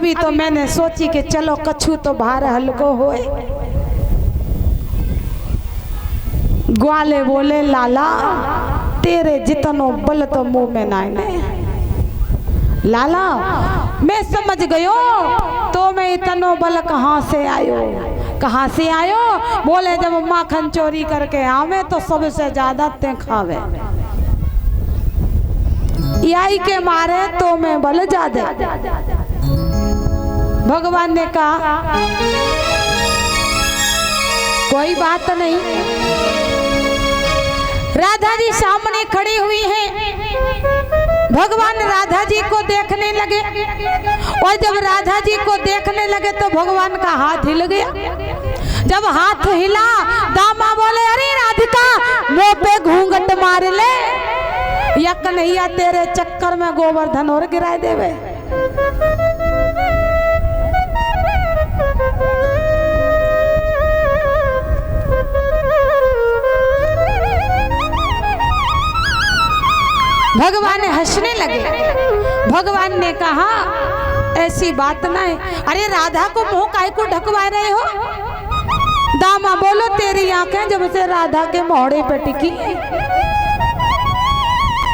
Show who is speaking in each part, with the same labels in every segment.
Speaker 1: अभी तो मैंने सोची कि चलो कछु तो भार हल्को होए। ग्वाले बोले लाला तेरे जितनो बल तो मुंह में नाने। लाला मैं समझ गयो तो मैं इतनो बल कहाँ से आयो, कहाँ से आयो? बोले जब माखन चोरी करके आवे तो सबसे ज्यादा ते खावे, यही के मारे तो मैं बल ज्यादा। भगवान ने कहा कोई बात नहीं। राधा जी सामने खड़ी हुई हैं। भगवान राधा जी को देखने लगे और जब राधा जी को देखने लगे तो भगवान का हाथ हिल गया। जब हाथ हिला दामा बोले अरे राधिका मुंह पे घूंघट मार ले, या कन्हैया तेरे चक्कर में गोवर्धन और गिराए देवे। भगवान हंसने लगे। भगवान ने कहा ऐसी बात ना है। अरे राधा को मुंह काहे को ढकवा रहे हो? दामा बोलो तेरी आंखें जब से राधा के मोहड़े पे टिकी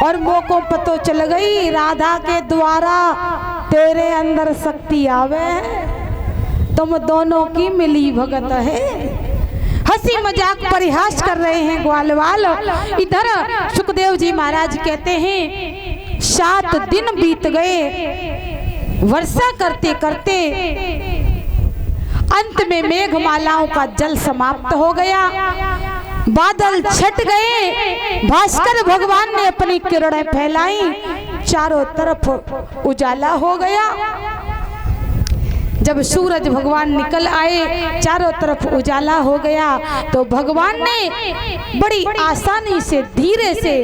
Speaker 1: और मुंह को पतो चल गई राधा के द्वारा तेरे अंदर शक्ति आवे, तुम दोनों की मिली भगत है। हंसी मजाक परिहास कर रहे हैं ग्वालवाल। इधर सुखदेव जी महाराज कहते हैं 7 दिन बीत गए, वर्षा करते करते अंत में मेघमालाओं का जल समाप्त हो गया, बादल छट गए। भास्कर भगवान ने अपनी किरणें फैलाई, चारों तरफ उजाला हो गया। जब सूरज भगवान निकल आए, चारों तरफ उजाला हो गया, तो भगवान ने बड़ी आसानी से धीरे से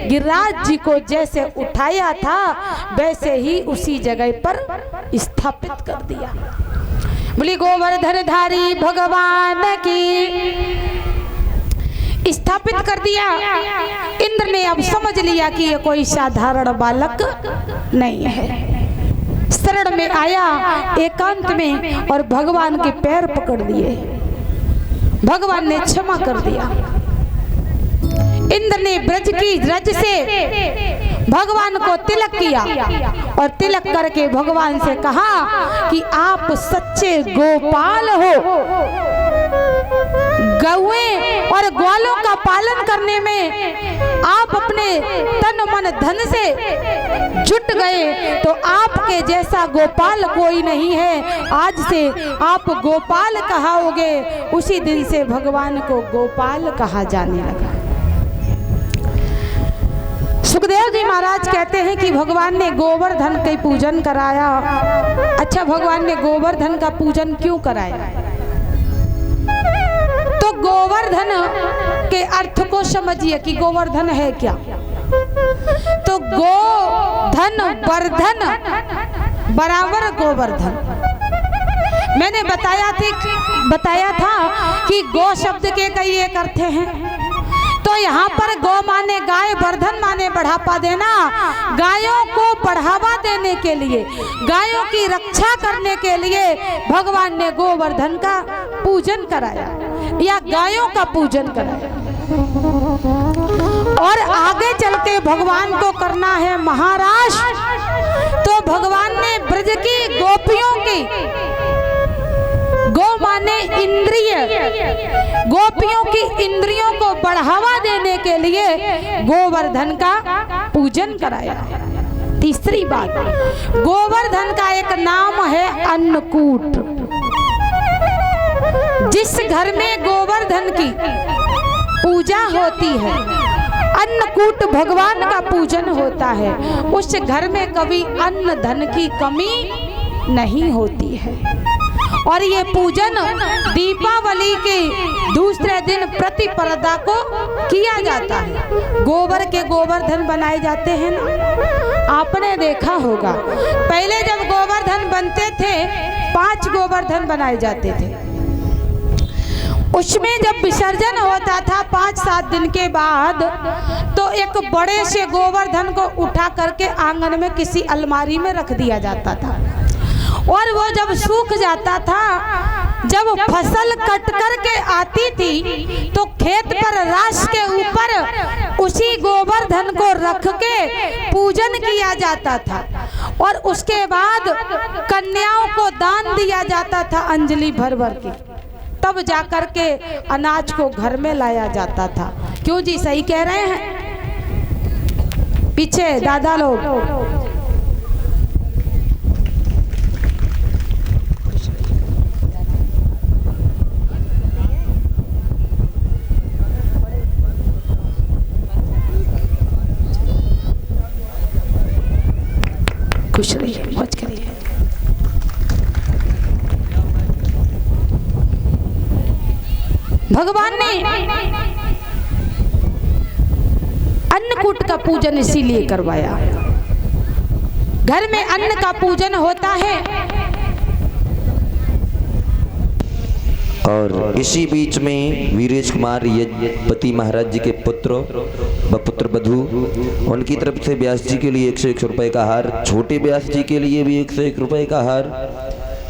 Speaker 1: गिरिराज जी को जैसे उठाया था वैसे ही उसी जगह पर स्थापित कर दिया। बोली गोवर्धन धारी भगवान की। स्थापित कर दिया। इंद्र ने अब समझ लिया कि ये कोई साधारण बालक नहीं है। शरण में आया एकांत में और भगवान के पैर पकड़ लिए। भगवान ने क्षमा कर दिया। इंद्र ने ब्रज की रज से भगवान को तिलक किया और तिलक करके भगवान से कहा कि आप सच्चे गोपाल हो। गौएं और ग्वालों का पालन करने में आप अपने तन मन धन से जुट गए, तो आपके जैसा गोपाल कोई नहीं है। आज से आप गोपाल कहाओगे। उसी दिन से भगवान को गोपाल कहा जाने लगा। सुखदेव जी महाराज कहते हैं कि भगवान ने गोवर्धन का पूजन कराया। अच्छा, भगवान ने गोवर्धन का पूजन क्यों कराया? तो गोवर्धन के अर्थ को समझिए कि गोवर्धन है क्या। तो गोधन वर्धन बराबर गोवर्धन। मैंने बताया था कि गो शब्द के कई एक अर्थ हैं। तो यहाँ पर गो माने गाय, वर्धन माने बढ़ावा देना। गायों को बढ़ावा देने के लिए, गायों की रक्षा करने के लिए भगवान ने गोवर्धन का पूजन कराया या गायों का पूजन कराया। और आगे चलते भगवान को करना है महाराज, तो भगवान ने ब्रज की गोपियों की, गो माने इंद्रिय, गोपियों की इंद्रियों को बढ़ावा देने के लिए गोवर्धन का पूजन कराया। तीसरी बात, गोवर्धन का एक नाम है अन्नकूट। जिस घर में गोवर्धन की पूजा होती है, अन्नकूट भगवान का पूजन होता है, उस घर में कभी अन्न धन की कमी नहीं होती है। और ये पूजन दीपावली के दूसरे दिन प्रतिपदा को किया जाता है। गोबर के गोवर्धन बनाए जाते हैं ना, आपने देखा होगा। पहले जब गोवर्धन बनते थे 5 गोवर्धन बनाए जाते थे। उसमें जब विसर्जन होता था 5-7 दिन के बाद, तो एक बड़े से गोवर्धन को उठा करके आंगन में किसी अलमारी में रख दिया जाता था। और वो जब सूख जाता था, जब फसल कट कर के आती थी तो खेत पर राश के ऊपर उसी गोवर्धन को रख के पूजन किया जाता था और उसके बाद कन्याओं को दान दिया जाता था अंजलि भर भर के, तब जाकर के अनाज को घर में लाया जाता था। क्यों जी, सही कह रहे हैं? पीछे दादा लोग खुश रहिए, मौज करिए। भगवान ने अन्नकूट का पूजन इसीलिए करवाया। घर में अन्न का पूजन होता है
Speaker 2: और इसी बीच में वीरेश कुमार यज्ञपति महाराज जी के पुत्र व पुत्र वधू, उनकी तरफ से व्यास जी के लिए 101 रुपए का हार, छोटे व्यास जी के लिए भी 101 रुपए का हार,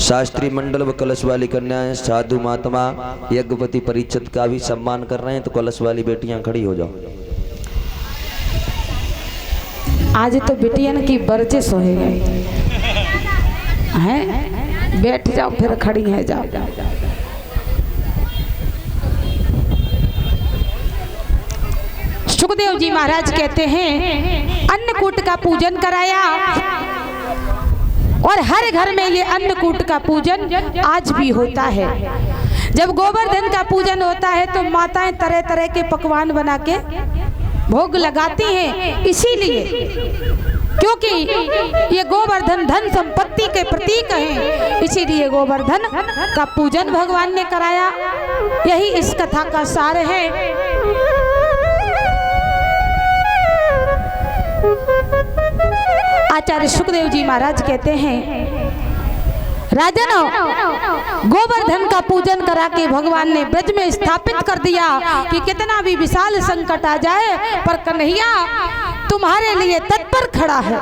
Speaker 2: शास्त्री मंडल व कलश वाली कन्याएं, साधु महात्मा यज्ञपति परीक्षित का भी सम्मान कर रहे हैं। तो कलश वाली बेटियां खड़ी हो जाओ।
Speaker 1: आज तो बेटियन की बरचे सोए गए हैं, बैठ जाओ फिर खड़ी है, जाओ जाओ जाओ। सुखदेव जी महाराज कहते हैं अन्नकूट का पूजन कराया और हर घर में ये अन्नकूट का पूजन आज भी होता है। जब गोवर्धन का पूजन होता है तो माताएं तरह तरह के पकवान बना के भोग लगाती हैं, इसीलिए क्योंकि ये गोवर्धन धन संपत्ति के प्रतीक हैं, इसीलिए गोवर्धन का पूजन भगवान ने कराया। यही इस कथा का सार है। आचार्य सुखदेव जी महाराज कहते हैं राजन, गोवर्धन का पूजन करा के भगवान ने ब्रज में स्थापित कर दिया कि कितना भी विशाल संकट आ जाए पर कन्हैया तुम्हारे लिए तत्पर खड़ा है।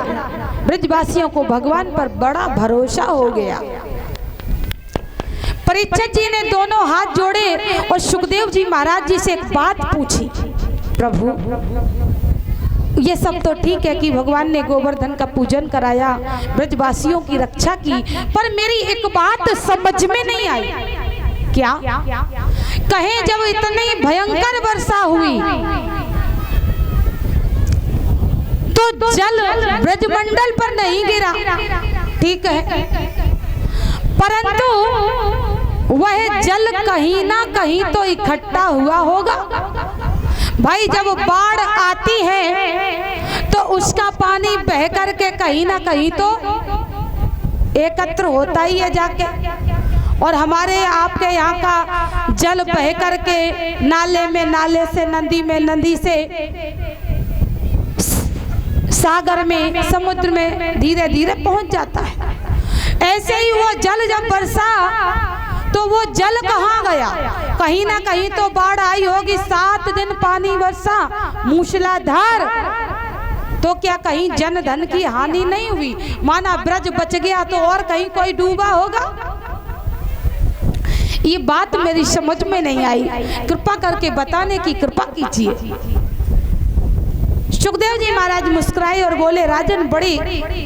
Speaker 1: ब्रजवासियों को भगवान पर बड़ा भरोसा हो गया। परीक्षित जी ने दोनों हाथ जोड़े और सुखदेव जी महाराज जी से एक बात पूछी, प्रभु ये सब तो ठीक है कि भगवान ने गोवर्धन का पूजन कराया, ब्रजवासियों की रक्षा की, पर मेरी एक बात समझ में नहीं आई। क्या? कहें जब इतनी भयंकर वर्षा हुई तो जल ब्रजमंडल पर नहीं गिरा, ठीक है, परंतु वह जल कहीं ना कहीं तो इकट्ठा हुआ होगा। भाई जब बाढ़ आती है तो उसका पानी बह करके कहीं ना कहीं तो एकत्र होता ही है जाके, और हमारे आपके यहाँ का जल बह करके नाले में, नाले से नदी में, नदी से सागर में, समुद्र में धीरे धीरे पहुंच जाता है। ऐसे ही वो जल जब बरसा तो वो जल कहाँ गया? कहीं ना कहीं तो बाढ़ आई होगी। 7 दिन पानी बरसा मूसलाधार, तो क्या कहीं जन धन की हानि नहीं हुई? माना ब्रज बच गया तो और कहीं कोई डूबा होगा? ये बात मेरी समझ में नहीं आई, कृपा करके बताने की कृपा कीजिए। सुखदेव जी महाराज मुस्कुराए और बोले, राजन बड़ी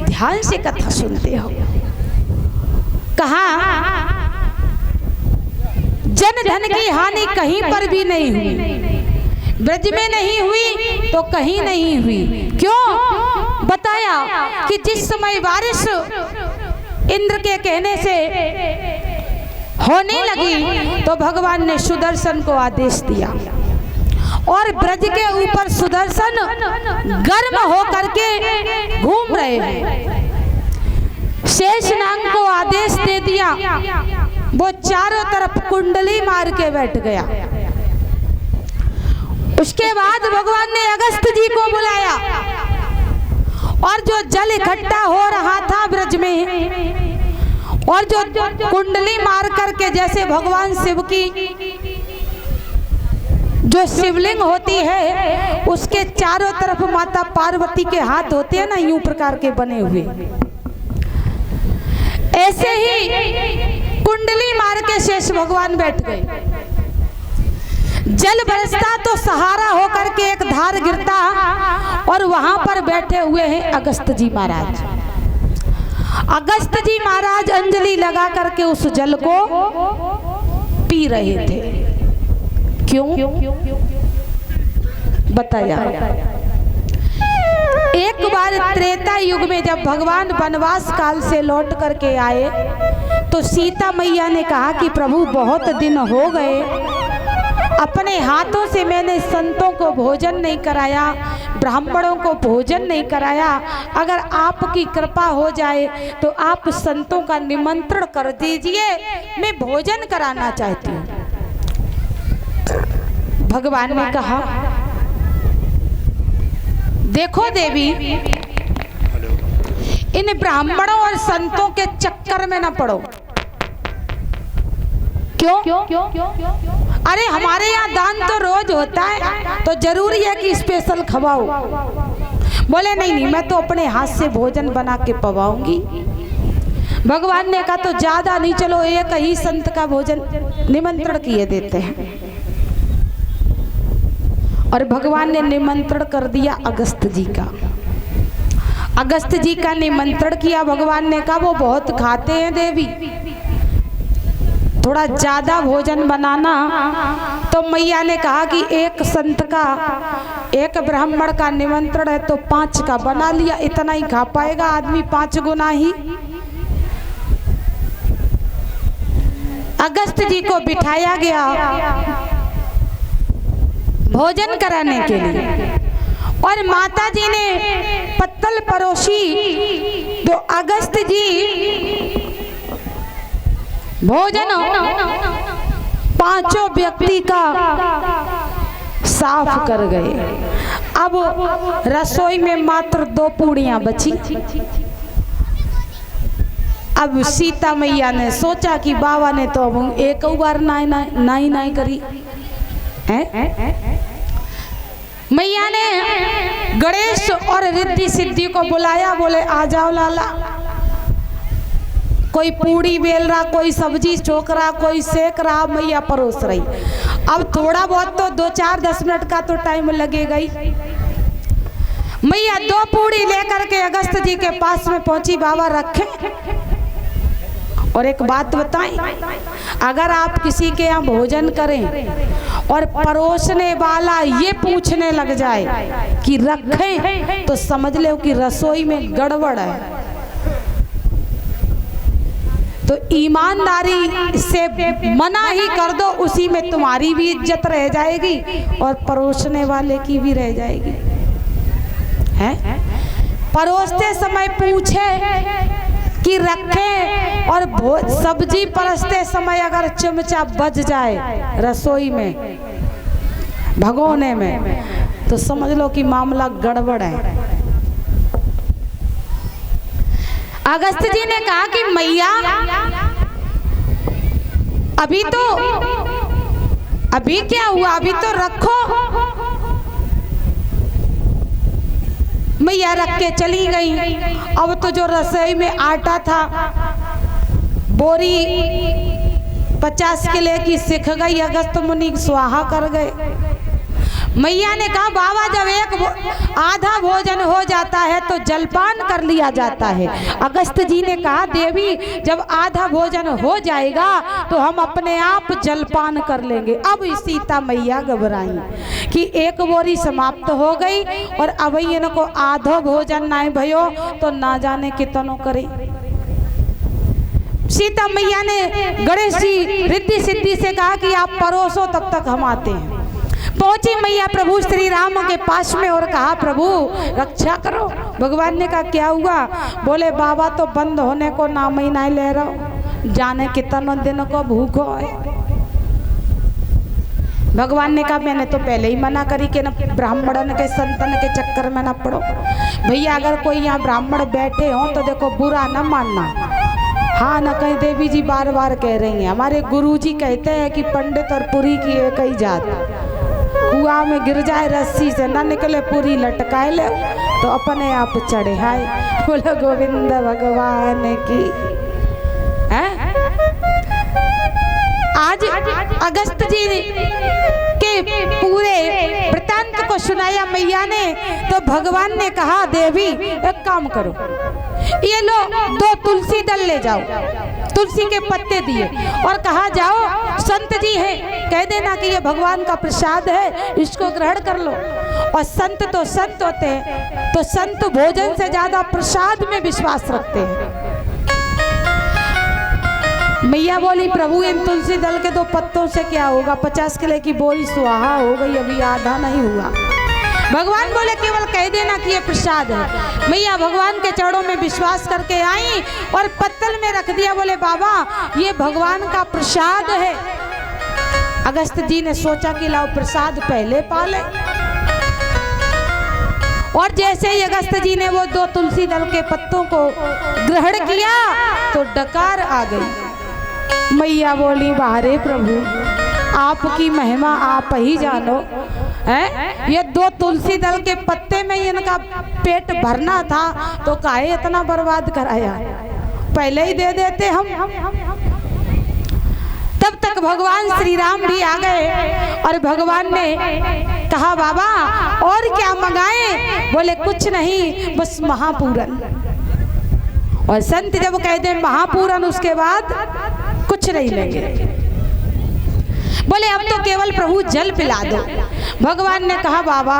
Speaker 1: ध्यान से कथा सुनते हो। कहा जन धन की हानि कहीं पर भी नहीं हुई, ब्रज में नहीं हुई तो कहीं नहीं हुई। क्यों? बताया कि जिस समय बारिश इंद्र के कहने से होने लगी तो भगवान ने सुदर्शन को आदेश दिया और ब्रज के ऊपर सुदर्शन गर्म होकर के घूम रहे हैं। शेषनाग को आदेश दे दिया, वो चारों तरफ कुंडली मार के बैठ गया। उसके बाद भगवान ने अगस्त जी को बुलाया और जो जल इकट्ठा हो रहा था ब्रज में और जो कुंडली मार करके, जैसे भगवान शिव की जो शिवलिंग होती है उसके चारों तरफ माता पार्वती के हाथ होते हैं ना, यूं प्रकार के बने हुए, ऐसे ही कुंडली मार के शेष भगवान बैठ गए। जल बरसता तो सहारा होकर के एक धार गिरता और वहां पर बैठे हुए हैं अगस्त जी महाराज। अगस्त जी महाराज अंजलि लगा करके उस जल को पी रहे थे। क्यों बताया? एक बार त्रेता युग में जब भगवान वनवास काल से लौट करके आए तो सीता मैया ने कहा कि प्रभु बहुत दिन हो गए, अपने हाथों से मैंने संतों को भोजन नहीं कराया, ब्राह्मणों को भोजन नहीं कराया, अगर आपकी कृपा हो जाए तो आप संतों का निमंत्रण कर दीजिए, मैं भोजन कराना चाहती हूँ। भगवान ने कहा देखो देवी, इन ब्राह्मणों और संतों के चक्कर में न पड़ो। क्यों? अरे हमारे यहाँ दान तो रोज होता है, तो जरूरी है कि स्पेशल खवाओ। बोले नहीं, मैं तो अपने हाथ से भोजन बना के पवाऊंगी। भगवान ने कहा तो ज्यादा नहीं, चलो एक ही संत का भोजन निमंत्रण किए देते हैं। और भगवान ने निमंत्रण कर दिया अगस्त जी का। अगस्त जी का निमंत्रण किया। भगवान ने कहा वो बहुत खाते हैं देवी, थोड़ा ज्यादा भोजन बनाना। तो मैया ने कहा कि एक संत का, एक ब्राह्मण का निमंत्रण है तो 5 का बना लिया, इतना ही खा पाएगा आदमी, 5 गुना ही। अगस्त जी को बिठाया गया भोजन कराने के लिए और माता जी ने पत्तल परोसी तो अगस्त जी भोजन 5 व्यक्ति का साफ कर गए। अब रसोई में मात्र 2 पूड़ियां बची। अब सीता मैया ने सोचा कि बाबा ने तो अब एक बार नाई करी है। मैया ने गणेश और रिद्धि सिद्धि को बुलाया, बोले आ जाओ लाला। कोई पूड़ी बेल रहा, कोई सब्जी छोक रहा, कोई सेक रहा, मैया परोस रही। अब थोड़ा बहुत तो 2-4-10 मिनट का तो टाइम लगेगा ही। मैया 2 पूड़ी लेकर के अगस्त जी के पास में पहुंची, बाबा रखे। और एक बात बताएं, अगर आप किसी के यहाँ भोजन करें और परोसने वाला ये पूछने लग जाए कि रखें, तो समझ लो कि रसोई में गड़बड़ है। तो ईमानदारी से मना ही कर दो, उसी में तुम्हारी भी इज्जत रह जाएगी और परोसने वाले की भी रह जाएगी। है? परोसते समय पूछे कि रखें, और सब्जी परसते समय अगर चमचा बज जाए रसोई में, भगोने में, तो समझ लो कि मामला गड़बड़ है। अगस्त जी ने कहा कि मैया अभी क्या हुआ, अभी तो रखो। मैया रख के चली गई। अब तो जो रसोई में आटा था, बोरी 50 किलो की सिख गई, अगस्त मुनि स्वाहा कर गए। मैया ने कहा बाबा जब एक आधा भोजन हो जाता है तो जलपान कर लिया जाता है। अगस्त जी ने कहा देवी जब आधा भोजन हो जाएगा तो हम अपने आप जलपान कर लेंगे। अब सीता मैया घबराई कि एक बोरी समाप्त हो गई और अब इनको आधो भोजन ना भयो तो ना जाने कितनों करे। सीता मैया ने गणेश जी रिद्धि सिद्धि से कहा कि आप परोसो, तब तक हम आते हैं। पहुंची मैया प्रभु श्री राम के पास में और कहा प्रभु रक्षा करो। भगवान ने कहा क्या हुआ? बोले बाबा तो बंद होने को नाम ही नहीं ले रहा, जाने कितने दिनों को भूखो है। भगवान ने कहा मैंने तो पहले ही मना करी कि न ब्राह्मणन के संतन के चक्कर में न पड़ो। भैया अगर कोई यहाँ ब्राह्मण बैठे हो तो देखो बुरा न मानना। हाँ न कहीं देवी जी बार बार कह रही हैं, हमारे गुरुजी कहते हैं कि पंडित और पुरी की एक ही जात। कुआं में गिर जाए रस्सी से न निकले पूरी लटकाए ले तो अपने आप चढ़े। हाय बोलो गोविंद भगवान की। आज अगस्त जी के पूरे वृतांत को सुनाया मैया ने, तो भगवान ने कहा देवी एक काम करो, ये लो 2 तुलसी दल ले जाओ, तुलसी के पत्ते दिए और कहा जाओ संत जी हैं, कह देना कि ये भगवान का प्रसाद है, इसको ग्रहण कर लो। और संत तो संत होते हैं, तो संत भोजन से ज्यादा प्रसाद में विश्वास रखते हैं। मैया बोली प्रभु इन तुलसी दल के 2 पत्तों से क्या होगा, 50 किलो की बोरी सुहाहा हो गई, अभी आधा नहीं हुआ। भगवान बोले केवल कह देना कि ये प्रसाद है। मैया भगवान के चरणों में विश्वास करके आई और पत्तल में रख दिया, बोले बाबा ये भगवान का प्रसाद है। अगस्त जी ने सोचा कि लाओ प्रसाद पहले पाले, और जैसे ही अगस्त जी ने वो 2 तुलसी दल के पत्तों को ग्रहण किया तो डकार आ गई। मैया बोली बाहरे प्रभु आपकी महिमा आप ही जानो है, ये 2 तुलसी दल के पत्ते में इनका पेट भरना था तो काहे इतना बर्बाद कराया, पहले ही दे देते हम। तब तक भगवान श्री राम भी आ गए और भगवान ने कहा बाबा और क्या मंगाए, बोले कुछ नहीं बस महापूरन। और संत जब कह दे महापूरन उसके बाद कुछ नहीं लेंगे, बोले अब तो केवल प्रभु जल पिला दो। भगवान ने कहा बाबा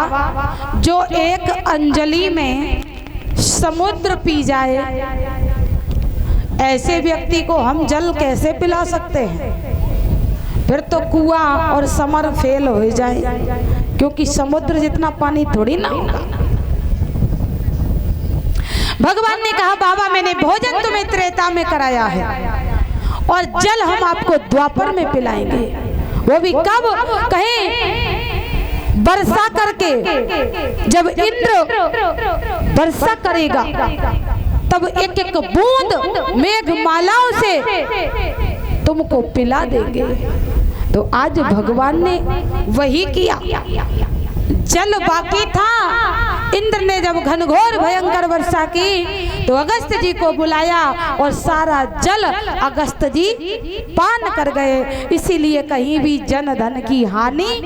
Speaker 1: जो एक अंजलि में समुद्र पी जाए ऐसे व्यक्ति को हम जल कैसे पिला सकते हैं, फिर तो कुआं और समर फेल हो जाए, क्योंकि समुद्र जितना पानी थोड़ी ना होगा। भगवान ने कहा बाबा मैंने भोजन तुम्हें त्रेता में कराया है और जल हम आपको द्वापर में पिलाएंगे, वो भी कब, कहें वर्षा करके, जब इंद्र वर्षा करेगा तब एक एक बूंद मेघमालाओं से तुमको पिला देंगे। तो आज भगवान ने वही किया। जल बाकी था, इंद्र ने जब घनघोर भयंकर वर्षा की तो अगस्त जी को बुलाया और सारा जल अगस्त जी पान कर गए। इसीलिए कहीं भी जन धन की हानि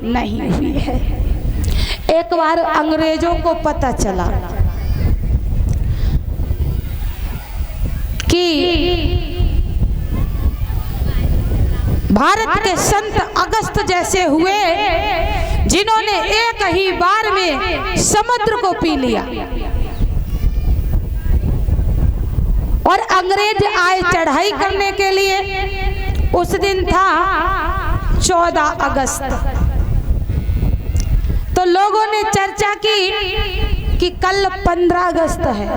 Speaker 1: नहीं हुई है। एक बार अंग्रेजों को पता चला कि भारत के संत अगस्त जैसे हुए जिन्होंने एक ही बार में समुद्र को पी लिया, और अंग्रेज आए चढ़ाई करने के लिए। उस दिन था 14 अगस्त, तो लोगों ने चर्चा की कि कल 15 अगस्त है,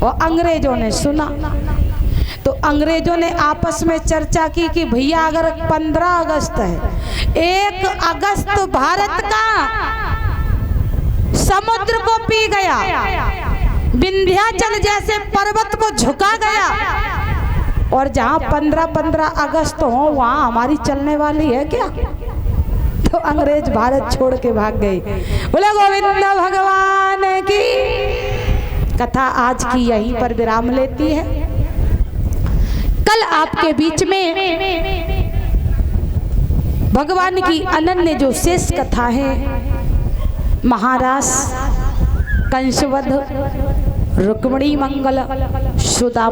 Speaker 1: और अंग्रेजों ने सुना तो अंग्रेजों ने आपस में चर्चा की कि भैया अगर 15 अगस्त है, 1 अगस्त भारत का समुद्र को पी गया, विंध्याचल जैसे पर्वत को झुका गया, और जहां 15 अगस्त हो वहां हमारी चलने वाली है क्या? तो अंग्रेज भारत छोड़ के भाग गए। बोले गोविंद भगवान की कथा आज की यहीं पर विराम लेती है। कल आपके बीच में भगवान की अनन्य जो शेष कथा है, महारास, कंसवध, रुक्मिणी मंगल, सुदामा